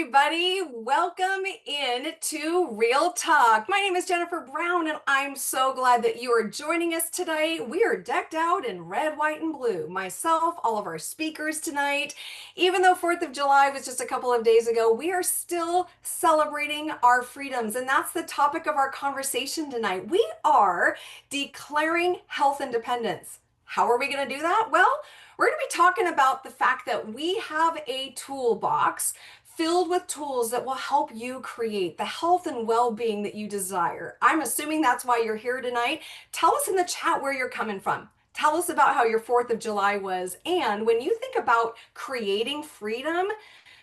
everybody. Welcome in to Real Talk. My name is Jennifer Brown, and I'm so glad that you are joining us today. We are decked out in red, white, and blue. Myself, all of our speakers tonight. Even though 4th of July was just a couple of days ago, we are still celebrating our freedoms, and that's the topic of our conversation tonight. We are declaring health independence. How are we going to do that? Well, we're going to be talking about the fact that we have a toolbox filled with tools that will help you create the health and well-being that you desire. I'm assuming that's why you're here tonight. Tell us in the chat where you're coming from. Tell us about how your 4th of July was. And when you think about creating freedom,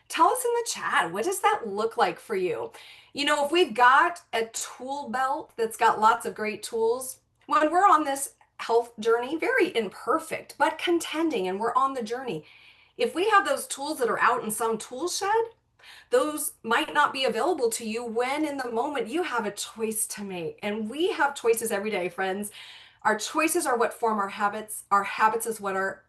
tell us in the chat, what does that look like for you? You know, if we've got a tool belt that's got lots of great tools, when we're on this health journey, very imperfect, but contending, and we're on the journey. If we have those tools that are out in some tool shed, those might not be available to you when in the moment you have a choice to make. And we have choices every day, friends. Our choices are what form our habits. Our habits is what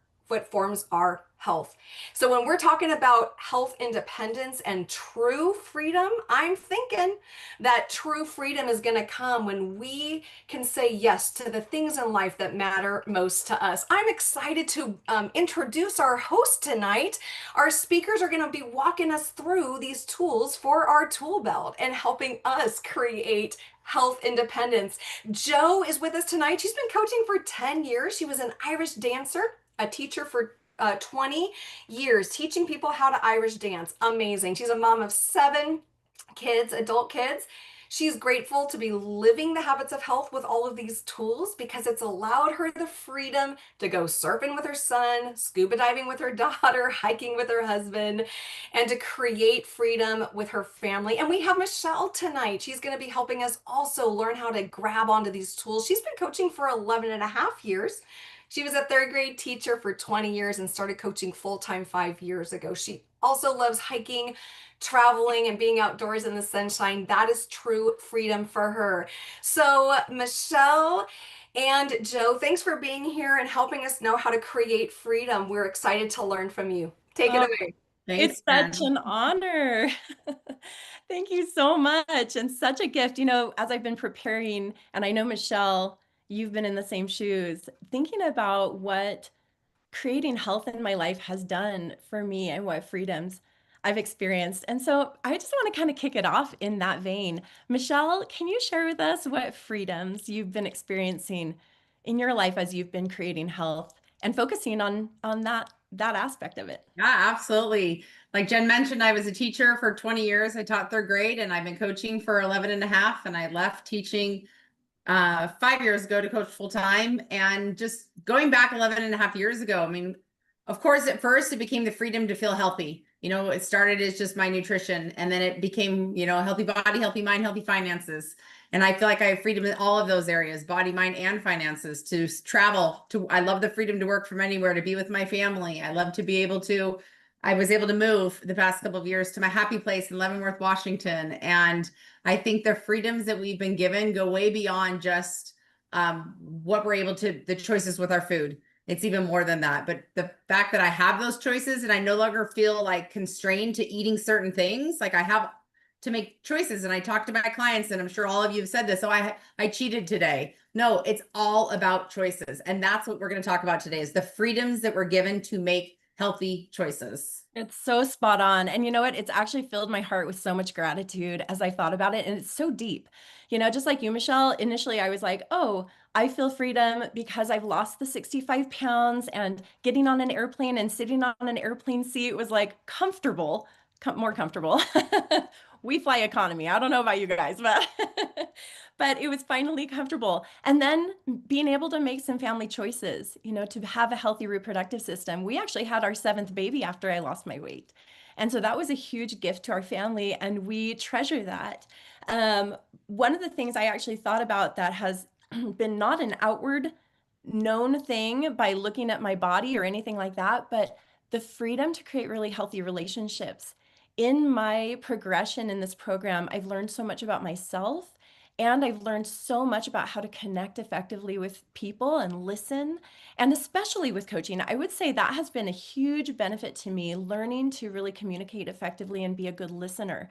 forms our health. So when we're talking about health independence and true freedom, I'm thinking that true freedom is going to come when we can say yes to the things in life that matter most to us. I'm excited to introduce our host tonight. Our speakers are going to be walking us through these tools for our tool belt and helping us create health independence. Jo is with us tonight. She's been coaching for 10 years. She was an Irish dancer, a teacher for 20 years, teaching people how to Irish dance. Amazing. She's a mom of 7 kids, adult kids. She's grateful to be living the habits of health with all of these tools because it's allowed her the freedom to go surfing with her son, scuba diving with her daughter, hiking with her husband, and to create freedom with her family. And we have Michelle tonight. She's going to be helping us also learn how to grab onto these tools. She's been coaching for 11 and a half years. She was a 3rd grade teacher for 20 years and started coaching full-time 5 years ago. She also loves hiking, traveling, and being outdoors in the sunshine. That is true freedom for her. So Michelle and Jo, thanks for being here and helping us know how to create freedom. We're excited to learn from you. Take it Oh, away. it's Thanks, such Jen. an honor. Thank you so much. And such a gift. You know, as I've been preparing, and I know, Michelle, you've been in the same shoes, thinking about what creating health in my life has done for me and what freedoms I've experienced. And so I just want to kind of kick it off in that vein. Michelle, can you share with us what freedoms you've been experiencing in your life as you've been creating health and focusing on that aspect of it? Yeah, absolutely. Like Jen mentioned, I was a teacher for 20 years. I taught 3rd grade and I've been coaching for 11 and a half. And I left teaching 5 years ago to coach full time. And just going back 11 and a half years ago, I mean, of course, at first it became the freedom to feel healthy. You know, it started as just my nutrition and then it became, you know, healthy body, healthy mind, healthy finances. And I feel like I have freedom in all of those areas, body, mind, and finances, to travel to, I love the freedom to work from anywhere, to be with my family. I love to be able to, I was able to move the past couple of years to my happy place in Leavenworth, Washington. And I think the freedoms that we've been given go way beyond just what we're able to, the choices with our food. It's even more than that. But the fact that I have those choices and I no longer feel like constrained to eating certain things, like I have to make choices. And I talk to my clients, and I'm sure all of you have said this. So I cheated today. No, it's all about choices. And that's what we're going to talk about today, is the freedoms that we're given to make healthy choices. It's so spot on. And you know what? It's actually filled my heart with so much gratitude as I thought about it. And it's so deep. You know, just like you, Michelle, initially I was like, oh, I feel freedom because I've lost the 65 pounds, and getting on an airplane and sitting on an airplane seat was like comfortable, more comfortable. We fly economy. I don't know about you guys, but but it was finally comfortable. And then being able to make some family choices, you know, to have a healthy reproductive system. We actually had our 7th baby after I lost my weight. And so that was a huge gift to our family, and we treasure that. One of the things I actually thought about that has been not an outward known thing by looking at my body or anything like that, but the freedom to create really healthy relationships. In my progression in this program, I've learned so much about myself And I've learned so much about how to connect effectively with people and listen. And especially with coaching, I would say that has been a huge benefit to me, learning to really communicate effectively and be a good listener.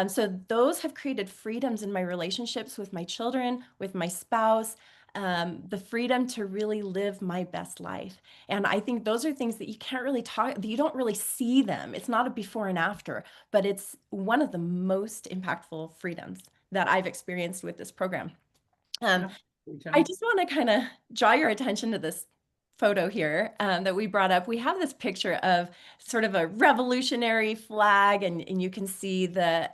So those have created freedoms in my relationships with my children, with my spouse, the freedom to really live my best life. And I think those are things that you can't really talk, you don't really see them. It's not a before and after, but it's one of the most impactful freedoms that I've experienced with this program. Yeah. I just want to kind of draw your attention to this photo here that we brought up. We have this picture of sort of a revolutionary flag, and you can see the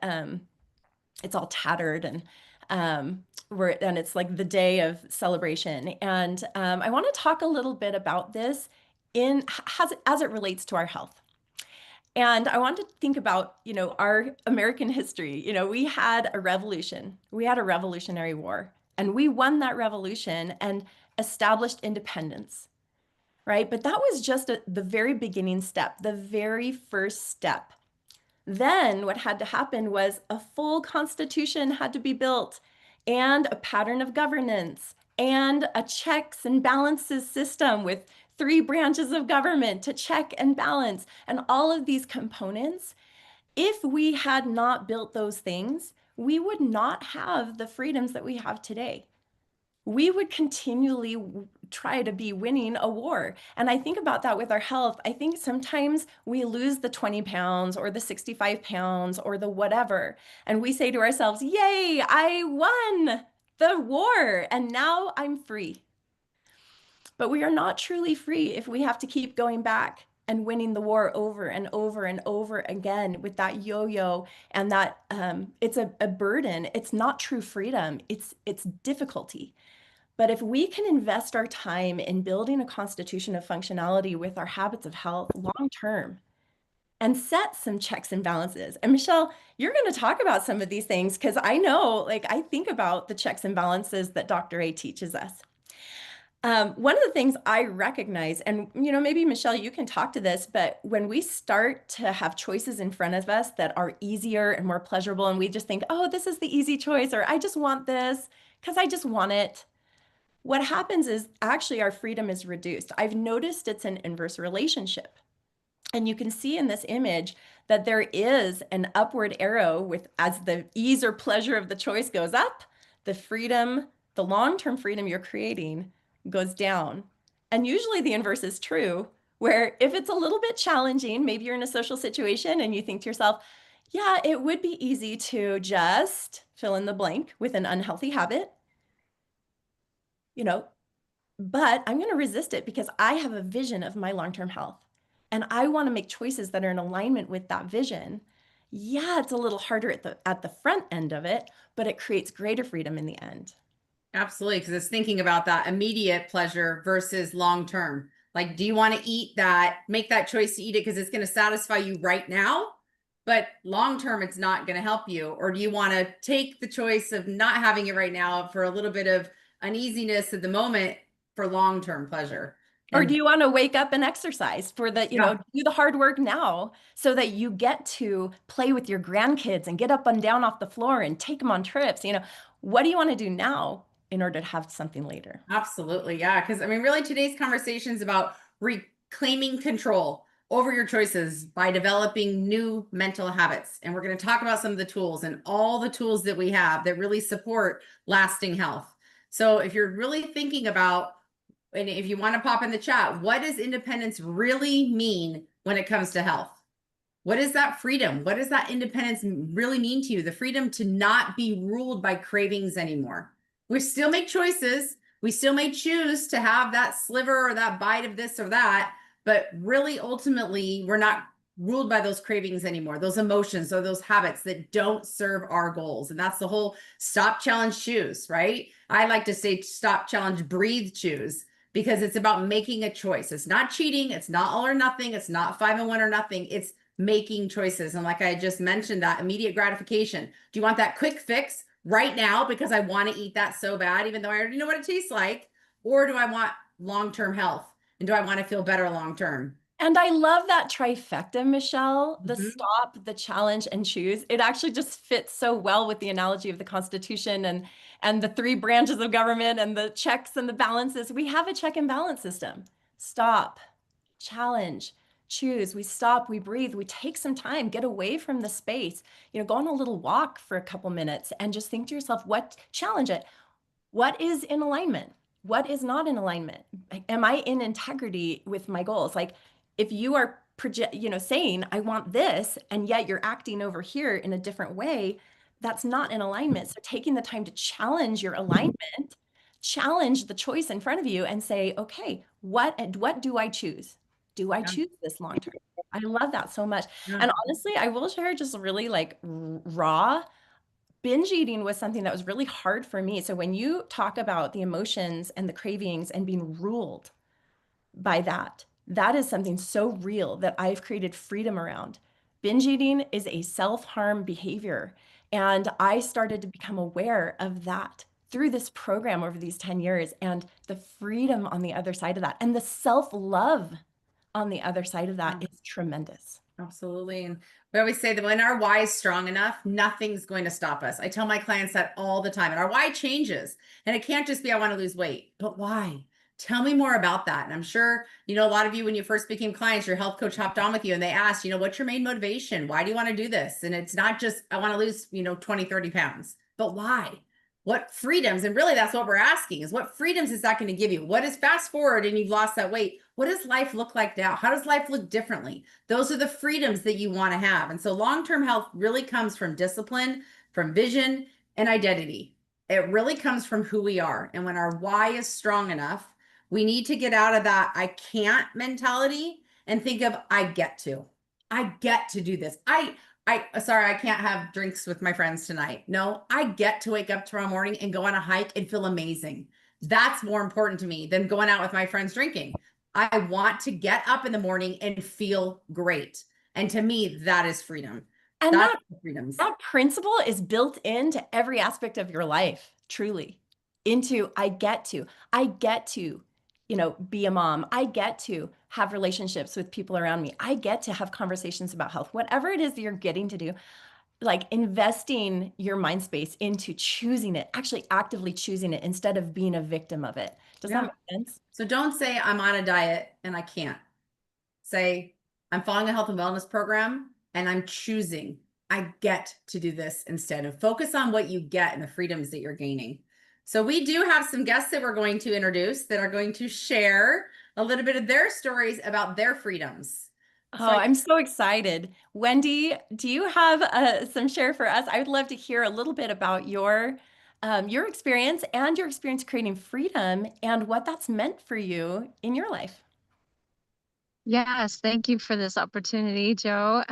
it's all tattered, and and it's like the day of celebration. And I want to talk a little bit about this as it relates to our health. And I want to think about, our American history. We had a revolution. We had a revolutionary war, and we won that revolution and established independence, right? But that was just the very beginning step, the very first step. Then what had to happen was a full constitution had to be built, and a pattern of governance, and a checks and balances system with three branches of government to check and balance, and all of these components. If we had not built those things, we would not have the freedoms that we have today. We would continually try to be winning a war. And I think about that with our health. I think sometimes we lose the 20 pounds or the 65 pounds or the whatever. And we say to ourselves, yay, I won the war and now I'm free. But we are not truly free if we have to keep going back and winning the war over and over and over again with that yo-yo, and that it's a burden. It's not true freedom. It's difficulty. But if we can invest our time in building a constitution of functionality with our habits of health long term and set some checks and balances. And Michelle, you're going to talk about some of these things because I know, like, I think about the checks and balances that Dr. A teaches us. One of the things I recognize, and maybe Michelle, you can talk to this, but when we start to have choices in front of us that are easier and more pleasurable, and we just think, oh, this is the easy choice, or I just want this because I just want it. What happens is actually our freedom is reduced. I've noticed it's an inverse relationship. And you can see in this image that there is an upward arrow with as the ease or pleasure of the choice goes up, the freedom, the long-term freedom you're creating goes down. And usually the inverse is true, where if it's a little bit challenging, maybe you're in a social situation and you think to yourself, yeah, it would be easy to just fill in the blank with an unhealthy habit, you know, but I'm going to resist it because I have a vision of my long-term health and I want to make choices that are in alignment with that vision. Yeah, it's a little harder at the front end of it, but it creates greater freedom in the end. Absolutely, because it's thinking about that immediate pleasure versus long term. Like, do you want to eat that, make that choice to eat it because it's going to satisfy you right now, but long term, it's not going to help you? Or do you want to take the choice of not having it right now for a little bit of uneasiness at the moment for long term pleasure? Or do you want to wake up and exercise for the, Yeah. do the hard work now so that you get to play with your grandkids and get up and down off the floor and take them on trips? What do you want to do now in order to have something later? Absolutely. Yeah. Because I mean, really, today's conversation is about reclaiming control over your choices by developing new mental habits. And we're going to talk about some of the tools and all the tools that we have that really support lasting health. So if you're really thinking about, and if you want to pop in the chat, what does independence really mean when it comes to health? What is that freedom? What does that independence really mean to you? The freedom to not be ruled by cravings anymore. We still make choices. We still may choose to have that sliver or that bite of this or that, but really ultimately we're not ruled by those cravings anymore, those emotions or those habits that don't serve our goals. And that's the whole stop, challenge, choose, right? I like to say stop, challenge, breathe, choose, because it's about making a choice. It's not cheating. It's not all or nothing. It's not 5 and 1 or nothing. It's making choices. And like I just mentioned, that immediate gratification. Do you want that quick fix right now because I want to eat that so bad, even though I already know what it tastes like? Or do I want long-term health? And do I want to feel better long-term? And I love that trifecta, Michelle, the Mhm. stop, the challenge, and choose. It actually just fits so well with the analogy of the Constitution and the three branches of government and the checks and the balances. We have a check and balance system. Stop, challenge, choose. We stop, we breathe, we take some time, get away from the space, go on a little walk for a couple minutes and just think to yourself, challenge it. What is in alignment? What is not in alignment? Am I in integrity with my goals? Like if you are saying I want this and yet you're acting over here in a different way, that's not in alignment. So taking the time to challenge your alignment, challenge the choice in front of you and say, okay, what do I choose? Do I Yeah. choose this long term? I love that so much. Yeah. And honestly, I will share just really like raw binge eating was something that was really hard for me. So when you talk about the emotions and the cravings and being ruled by that, that is something so real that I've created freedom around. Binge eating is a self-harm behavior. And I started to become aware of that through this program over these 10 years and the freedom on the other side of that and the self-love on the other side of that Yeah. is tremendous. Absolutely. And we always say that when our why is strong enough, nothing's going to stop us. I tell my clients that all the time. And our why changes. And it can't just be, I want to lose weight, but why? Tell me more about that. And I'm sure, a lot of you, when you first became clients, your health coach hopped on with you and they asked, what's your main motivation? Why do you want to do this? And it's not just, I want to lose, 20, 30 pounds, but why? What freedoms? And really, that's what we're asking is what freedoms is that going to give you? What is fast forward and you've lost that weight? What does life look like now? How does life look differently? Those are the freedoms that you want to have. And so long-term health really comes from discipline, from vision, and identity. It really comes from who we are. And when our why is strong enough, we need to get out of that I can't mentality and think of I get to. I get to do this. Sorry, I can't have drinks with my friends tonight. No, I get to wake up tomorrow morning and go on a hike and feel amazing. That's more important to me than going out with my friends drinking. I want to get up in the morning and feel great. And to me, that is freedom. And That's that the freedoms. That principle is built into every aspect of your life, truly. Into I get to, be a mom. I get to have relationships with people around me. I get to have conversations about health. Whatever it is that you're getting to do, like investing your mind space into choosing it, actually actively choosing it instead of being a victim of it. Does that Yeah. make sense? So don't say I'm on a diet and I can't. Say I'm following a health and wellness program and I'm choosing. I get to do this instead of focus on what you get and the freedoms that you're gaining. So we do have some guests that we're going to introduce that are going to share a little bit of their stories about their freedoms. Oh, So I'm so excited. Wendy, do you have some share for us? I would love to hear a little bit about your experience and your experience creating freedom and what that's meant for you in your life. Yes, thank you for this opportunity, Joe.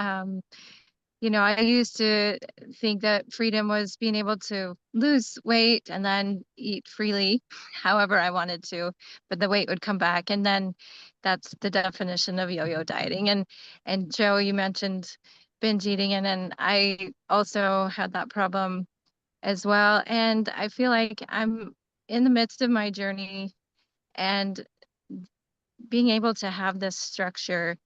I used to think that freedom was being able to lose weight and then eat freely however I wanted to, but the weight would come back. And then that's the definition of yo-yo dieting. And Joe, you mentioned binge eating, and then I also had that problem as well. And I feel like I'm in the midst of my journey and being able to have this structure,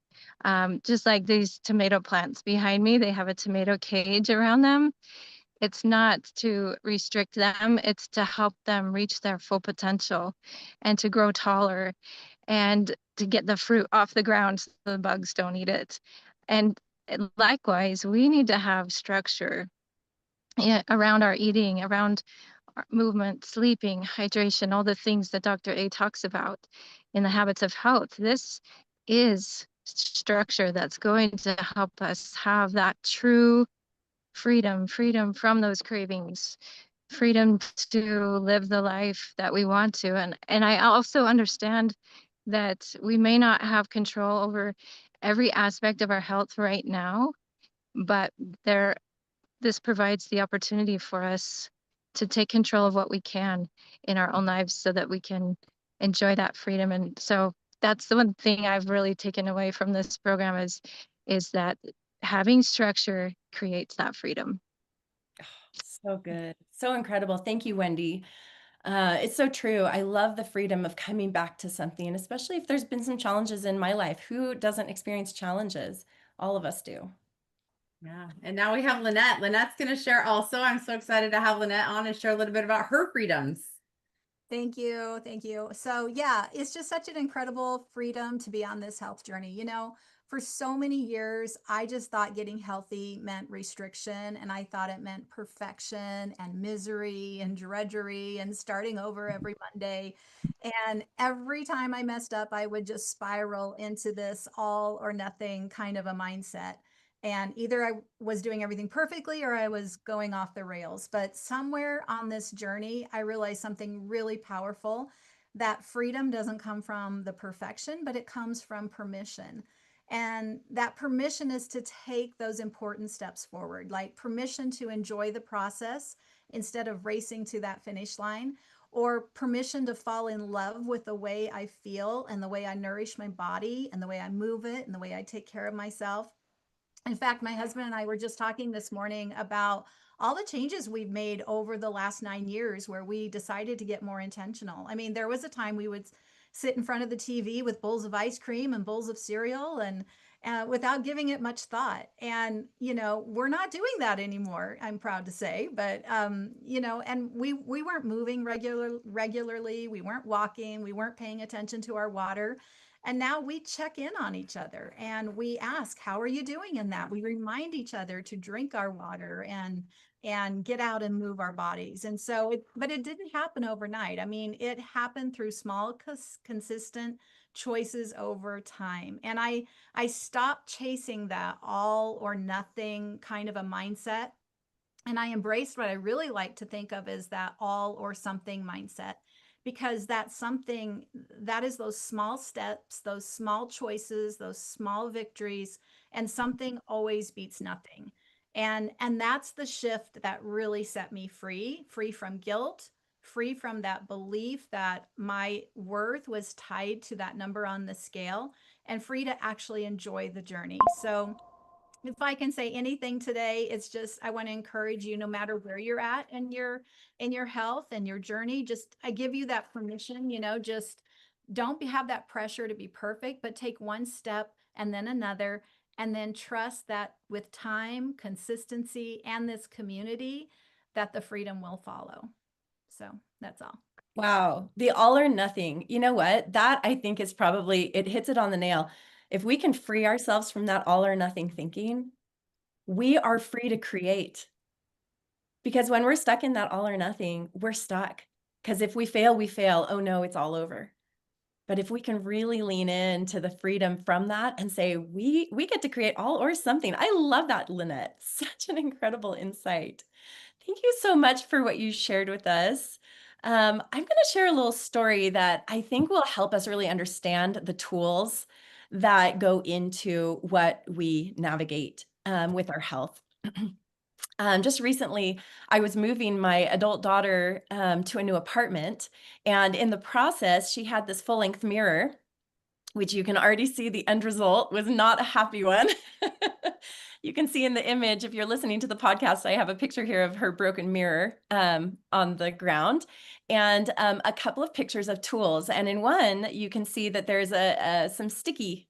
just like these tomato plants behind me, they have a tomato cage around them. It's not to restrict them, it's to help them reach their full potential and to grow taller and to get the fruit off the ground so the bugs don't eat it. And likewise, we need to have structure, yeah, around our eating, around our movement, sleeping, hydration, all the things that Dr. A talks about in the habits of health. This is structure that's going to help us have that true freedom from those cravings, freedom to live the life that we want to. And I also understand that we may not have control over every aspect of our health right now, but there this provides the opportunity for us to take control of what we can in our own lives so that we can enjoy that freedom. And so that's the one thing I've really taken away from this program is that having structure creates that freedom. So good. So incredible. Thank you, Wendy. It's so true. I love the freedom of coming back to something, especially if there's been some challenges in my life. Who doesn't experience challenges? All of us do. Yeah. And now we have Lynette. Lynette's going to share also. I'm so excited to have Lynette on and share a little bit about her freedoms. Thank you. Thank you. So, yeah, it's just such an incredible freedom to be on this health journey. For so many years, I just thought getting healthy meant restriction, and I thought it meant perfection and misery and drudgery and starting over every Monday. And every time I messed up, I would just spiral into this all or nothing kind of a mindset. And either I was doing everything perfectly or I was going off the rails. But somewhere on this journey, I realized something really powerful, that freedom doesn't come from the perfection, but it comes from permission. And that permission is to take those important steps forward, like permission to enjoy the process instead of racing to that finish line, or permission to fall in love with the way I feel and the way I nourish my body and the way I move it and the way I take care of myself. In fact, my husband and I were just talking this morning about all the changes we've made over the last 9 years where we decided to get more intentional. I mean, there was a time we would sit in front of the TV with bowls of ice cream and bowls of cereal and without giving it much thought. And, we're not doing that anymore, I'm proud to say. But, and we weren't moving regularly. We weren't walking. We weren't paying attention to our water. And now we check in on each other and we ask, how are you doing in that? We remind each other to drink our water and get out and move our bodies. And so, but it didn't happen overnight. I mean, it happened through small, consistent choices over time. And I stopped chasing that all or nothing kind of a mindset. And I embraced what I really like to think of as that all or something mindset, because that's something that is those small steps, those small choices, those small victories, and something always beats nothing. And that's the shift that really set me free from guilt, free from that belief that my worth was tied to that number on the scale, and free to actually enjoy the journey. So if I can say anything today, it's just I want to encourage you, no matter where you're at in your health and your journey, just I give you that permission, just don't have that pressure to be perfect, but take one step and then another, and then trust that with time, consistency, and this community, that the freedom will follow. So that's all. Wow. The all or nothing. You know what? That I think is probably, it hits it on the nail. If we can free ourselves from that all or nothing thinking, we are free to create. Because when we're stuck in that all or nothing, we're stuck. Because if we fail, we fail. Oh no, it's all over. But if we can really lean into the freedom from that and say, we get to create all or something. I love that, Lynette. Such an incredible insight. Thank you so much for what you shared with us. I'm going to share a little story that I think will help us really understand the tools that go into what we navigate with our health. Just recently, I was moving my adult daughter to a new apartment, and in the process, she had this full-length mirror, which you can already see the end result was not a happy one. You can see in the image, if you're listening to the podcast, I have a picture here of her broken mirror on the ground, and a couple of pictures of tools. And in one, you can see that there's some sticky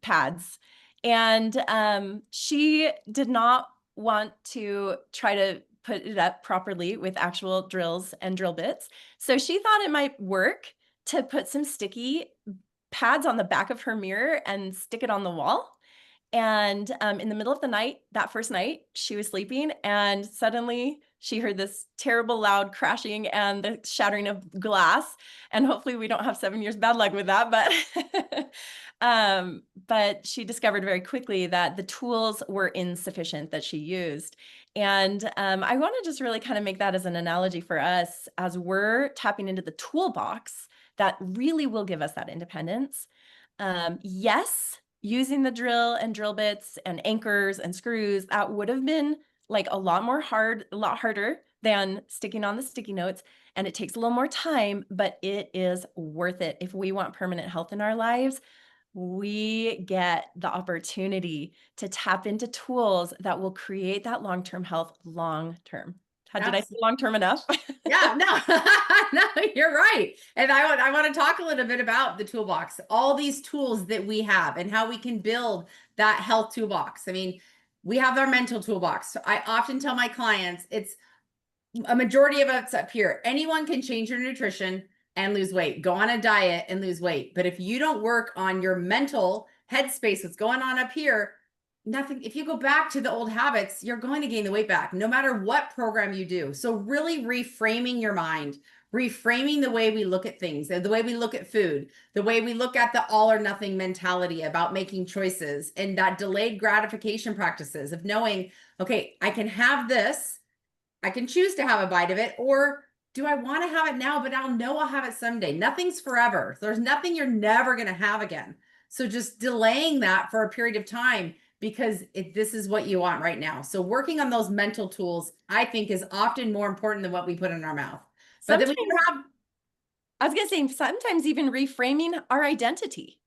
pads. And she did not want to try to put it up properly with actual drills and drill bits. So she thought it might work to put some sticky pads on the back of her mirror and stick it on the wall. And in the middle of the night, that first night, she was sleeping, and suddenly she heard this terrible loud crashing and the shattering of glass. And hopefully we don't have 7 years bad luck with that, but she discovered very quickly that the tools were insufficient that she used. And I want to just really kind of make that as an analogy for us as we're tapping into the toolbox that really will give us that independence. Yes, using the drill and drill bits and anchors and screws, that would have been like a lot harder than sticking on the sticky notes. And it takes a little more time, but it is worth it. If we want permanent health in our lives, we get the opportunity to tap into tools that will create that long-term health long-term. Did I say long-term enough? Yeah, no, no, you're right. And I want to talk a little bit about the toolbox, all these tools that we have and how we can build that health toolbox. I mean, we have our mental toolbox. So I often tell my clients, it's a majority of us up here. Anyone can change your nutrition and lose weight, go on a diet and lose weight. But if you don't work on your mental headspace, what's going on up here, nothing. If you go back to the old habits, you're going to gain the weight back no matter what program you do. So really reframing your mind, reframing the way we look at things, the way we look at food, the way we look at the all or nothing mentality about making choices, and that delayed gratification practices of knowing, okay, I can have this, I can choose to have a bite of it, or do I want to have it now, but I'll know I'll have it someday. Nothing's forever. There's nothing you're never going to have again. So just delaying that for a period of time because this is what you want right now. So working on those mental tools, I think, is often more important than what we put in our mouth. But then we have, I was going to say, sometimes even reframing our identity.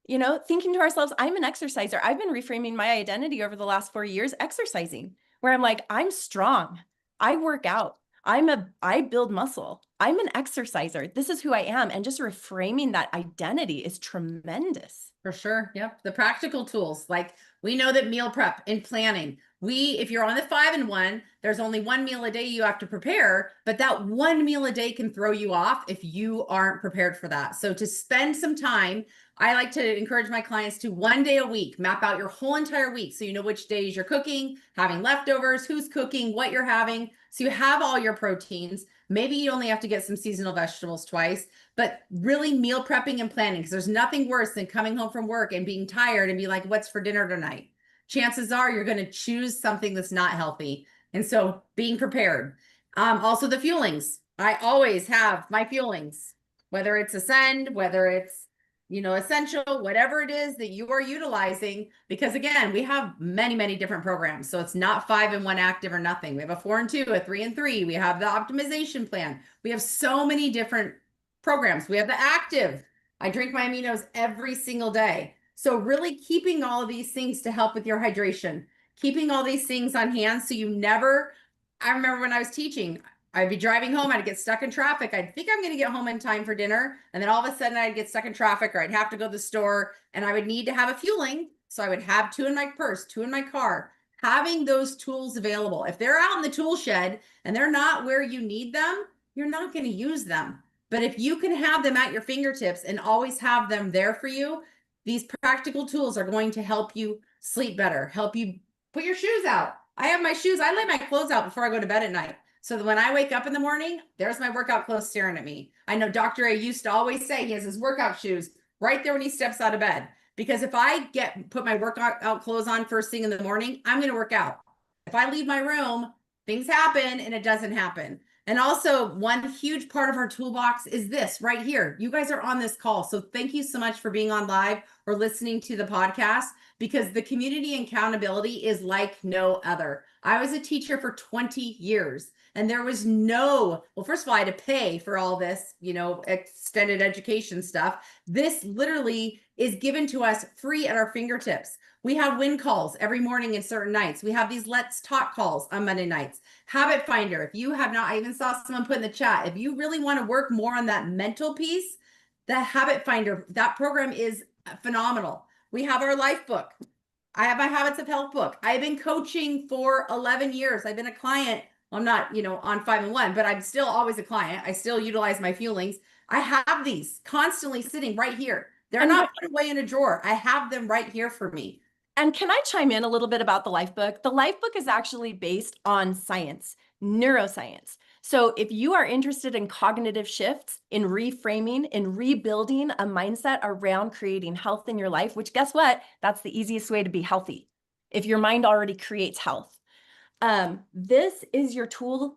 You know, thinking to ourselves, I'm an exerciser. I've been reframing my identity over the last 4 years, exercising, where I'm like, I'm strong. I work out. I build muscle. I'm an exerciser. This is who I am. And just reframing that identity is tremendous. for sure. Yep. The practical tools, like we know that meal prep and planning, if you're on the 5-in-1, there's only one meal a day you have to prepare, but that one meal a day can throw you off if you aren't prepared for that. So to spend some time, I like to encourage my clients to 1 day a week, map out your whole entire week. So you know which days you're cooking, having leftovers, who's cooking, what you're having. So you have all your proteins. Maybe you only have to get some seasonal vegetables twice, but really meal prepping and planning, because there's nothing worse than coming home from work and being tired and be like, what's for dinner tonight? Chances are you're going to choose something that's not healthy. And so being prepared. Also the fuelings. I always have my fuelings, whether it's Ascend, whether it's, Essential, whatever it is that you are utilizing, because again, we have many, many different programs. So it's not 5-in-1 active or nothing. We have a 4-in-2, a 3-in-3. We have the optimization plan. We have so many different programs. We have the active. I drink my aminos every single day. So really keeping all of these things to help with your hydration, keeping all these things on hand. So I remember when I was teaching, I'd be driving home, I'd get stuck in traffic. I'd think I'm going to get home in time for dinner. And then all of a sudden I'd get stuck in traffic, or I'd have to go to the store, and I would need to have a fueling. So I would have 2 in my purse, 2 in my car, having those tools available. If they're out in the tool shed and they're not where you need them, you're not going to use them. But if you can have them at your fingertips and always have them there for you, these practical tools are going to help you sleep better, help you put your shoes out. I have my shoes. I lay my clothes out before I go to bed at night. So that when I wake up in the morning, there's my workout clothes staring at me. I know Dr. A used to always say he has his workout shoes right there when he steps out of bed. Because if I put my workout clothes on first thing in the morning, I'm going to work out. If I leave my room, things happen and it doesn't happen. And also, one huge part of our toolbox is this right here. You guys are on this call. So thank you so much for being on live or listening to the podcast, because the community accountability is like no other. I was a teacher for 20 years. And there was first of all, I had to pay for all this, extended education stuff. This literally is given to us free at our fingertips. We have win calls every morning and certain nights. We have these Let's Talk calls on Monday nights. Habit Finder, if you have not, I even saw someone put in the chat, if you really want to work more on that mental piece, the Habit Finder, that program is phenomenal. We have our life book. I have my Habits of Health book. I've been coaching for 11 years. I've been a client. I'm not, on 5-in-1, but I'm still always a client. I still utilize my fuelings. I have these constantly sitting right here. They're not put away in a drawer. I have them right here for me. And can I chime in a little bit about the Life Book? The Life Book is actually based on science, neuroscience. So if you are interested in cognitive shifts, in reframing, in rebuilding a mindset around creating health in your life, which guess what? That's the easiest way to be healthy. If your mind already creates health. This is your tool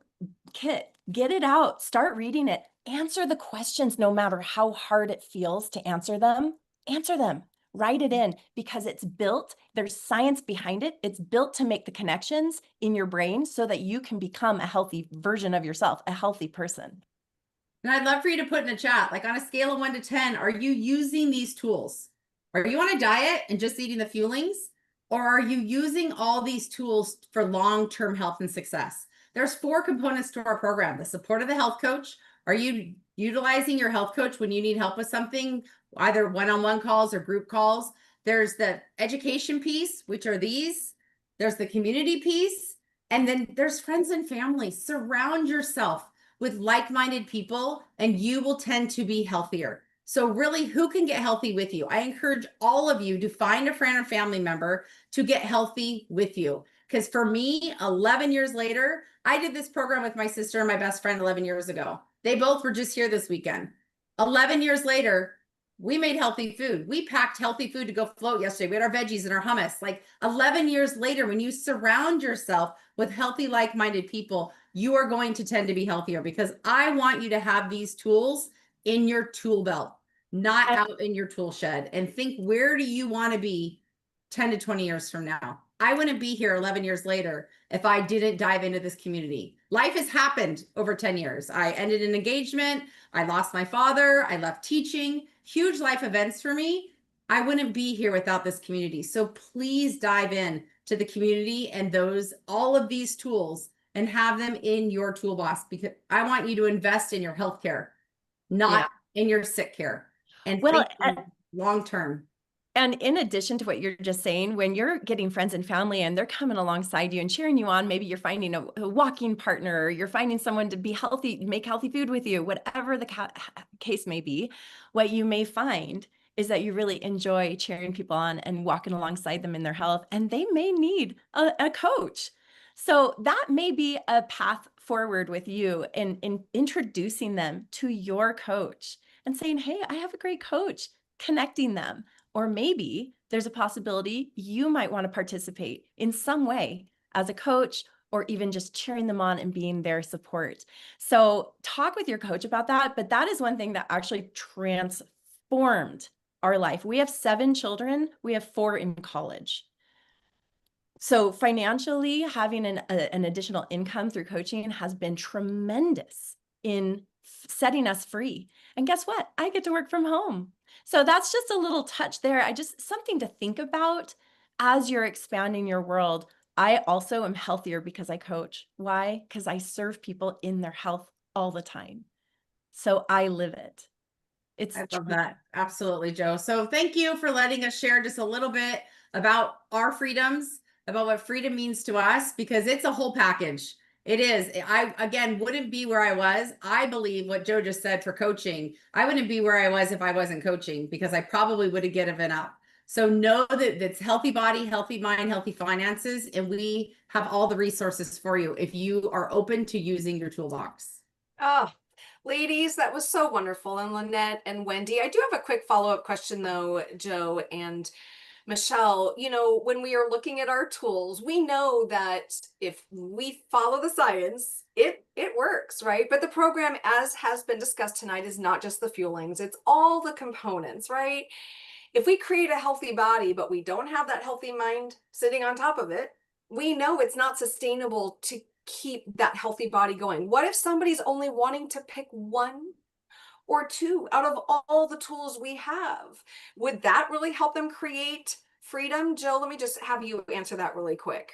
kit. Get it out, start reading it, answer the questions no matter how hard it feels to answer them. Answer them. Write it in, because it's built, there's science behind it. It's built to make the connections in your brain so that you can become a healthy version of yourself, a healthy person. And I'd love for you to put in a chat, like on a scale of 1 to 10, are you using these tools? Are you on a diet and just eating the fuelings? Or are you using all these tools for long-term health and success? There's 4 components to our program. The support of the health coach. Are you utilizing your health coach when you need help with something, either one-on-one calls or group calls? There's the education piece, which are these. There's the community piece. And then there's friends and family. Surround yourself with like-minded people and you will tend to be healthier. So really, who can get healthy with you? I encourage all of you to find a friend or family member to get healthy with you. Because for me, 11 years later, I did this program with my sister and my best friend 11 years ago. They both were just here this weekend. 11 years later, we made healthy food. We packed healthy food to go float yesterday. We had our veggies and our hummus. Like 11 years later, when you surround yourself with healthy, like-minded people, you are going to tend to be healthier, because I want you to have these tools in your tool belt, not out in your tool shed. And think, where do you want to be 10 to 20 years from now? I wouldn't be here 11 years later if I didn't dive into this community. Life has happened over 10 years. I ended an engagement. I lost my father. I left teaching. Huge life events for me. I wouldn't be here without this community. So please dive in to the community and all of these tools and have them in your toolbox, because I want you to invest in your healthcare, not in your sick care, and Well, think long term. and in addition to what you're just saying, when you're getting friends and family and they're coming alongside you and cheering you on, maybe you're finding a walking partner, or you're finding someone to be healthy, make healthy food with you, whatever the case may be, what you may find is that you really enjoy cheering people on and walking alongside them in their health, and they may need a coach. So that may be a path forward with you in introducing them to your coach and saying, hey, I have a great coach, connecting them. Or maybe there's a possibility you might want to participate in some way as a coach, or even just cheering them on and being their support. So talk with your coach about that. But that is one thing that actually transformed our life. We have 7 children. We have 4 in college. So financially, having an additional income through coaching has been tremendous in setting us free. And guess what? I get to work from home. So that's just a little touch there. Something to think about as you're expanding your world. I also am healthier because I coach. Why? Because I serve people in their health all the time. So I live it. I love that. Absolutely, Joe. So thank you for letting us share just a little bit about our freedoms, about what freedom means to us, because it's a whole package. It is. I, again, wouldn't be where I was. I believe what Joe just said for coaching. I wouldn't be where I was if I wasn't coaching, because I probably would have given up. So know that it's healthy body, healthy mind, healthy finances, and we have all the resources for you if you are open to using your toolbox. Oh, ladies, that was so wonderful. And Lynette and Wendy, I do have a quick follow-up question though, Joe and Michelle. When we are looking at our tools, we know that if we follow the science, it works, right? But the program, as has been discussed tonight, is not just the fuelings, it's all the components, right? If we create a healthy body, but we don't have that healthy mind sitting on top of it, we know it's not sustainable to keep that healthy body going. What if somebody's only wanting to pick 1 or 2 out of all the tools we have? Would that really help them create freedom? Jill, let me just have you answer that really quick.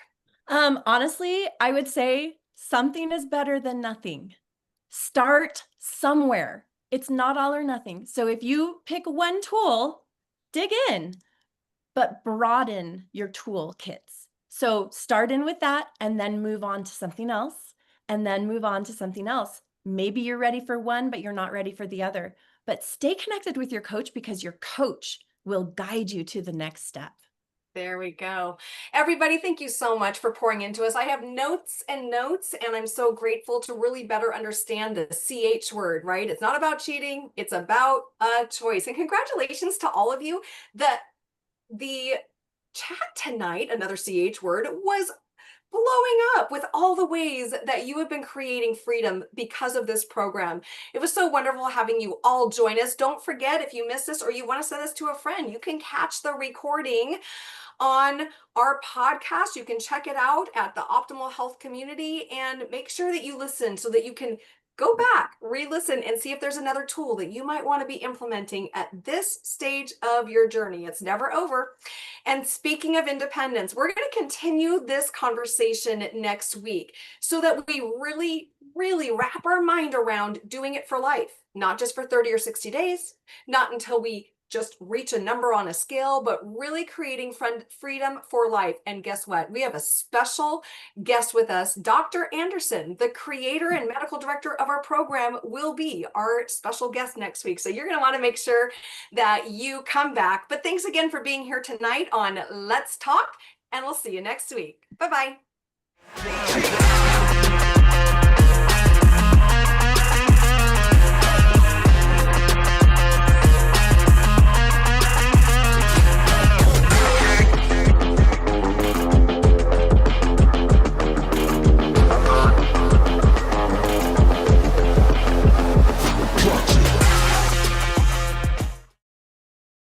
Honestly, I would say something is better than nothing. Start somewhere. It's not all or nothing. So if you pick one tool, dig in, but broaden your tool kits. So start in with that and then move on to something else, and then move on to something else. Maybe you're ready for one, but you're not ready for the other. But stay connected with your coach, because your coach will guide you to the next step. There we go. Everybody, thank you so much for pouring into us. I have notes and notes, and I'm so grateful to really better understand the CH word, right? It's not about cheating. It's about a choice. And congratulations to all of you. The chat tonight, another CH word, was blowing up with all the ways that you have been creating freedom because of this program. It was so wonderful having you all join us. Don't forget, if you missed this or you want to send this to a friend, you can catch the recording on our podcast. You can check it out at the Optimal Health Community, and make sure that you listen so that you can go back, re-listen, and see if there's another tool that you might want to be implementing at this stage of your journey. It's never over. And speaking of independence, we're going to continue this conversation next week so that we really wrap our mind around doing it for life, not just for 30 or 60 days, not until we just reach a number on a scale, but really creating freedom for life. And guess what? We have a special guest with us. Dr. Anderson, the creator and medical director of our program, will be our special guest next week. So you're going to want to make sure that you come back. But thanks again for being here tonight on Let's Talk, and we'll see you next week. Bye-bye.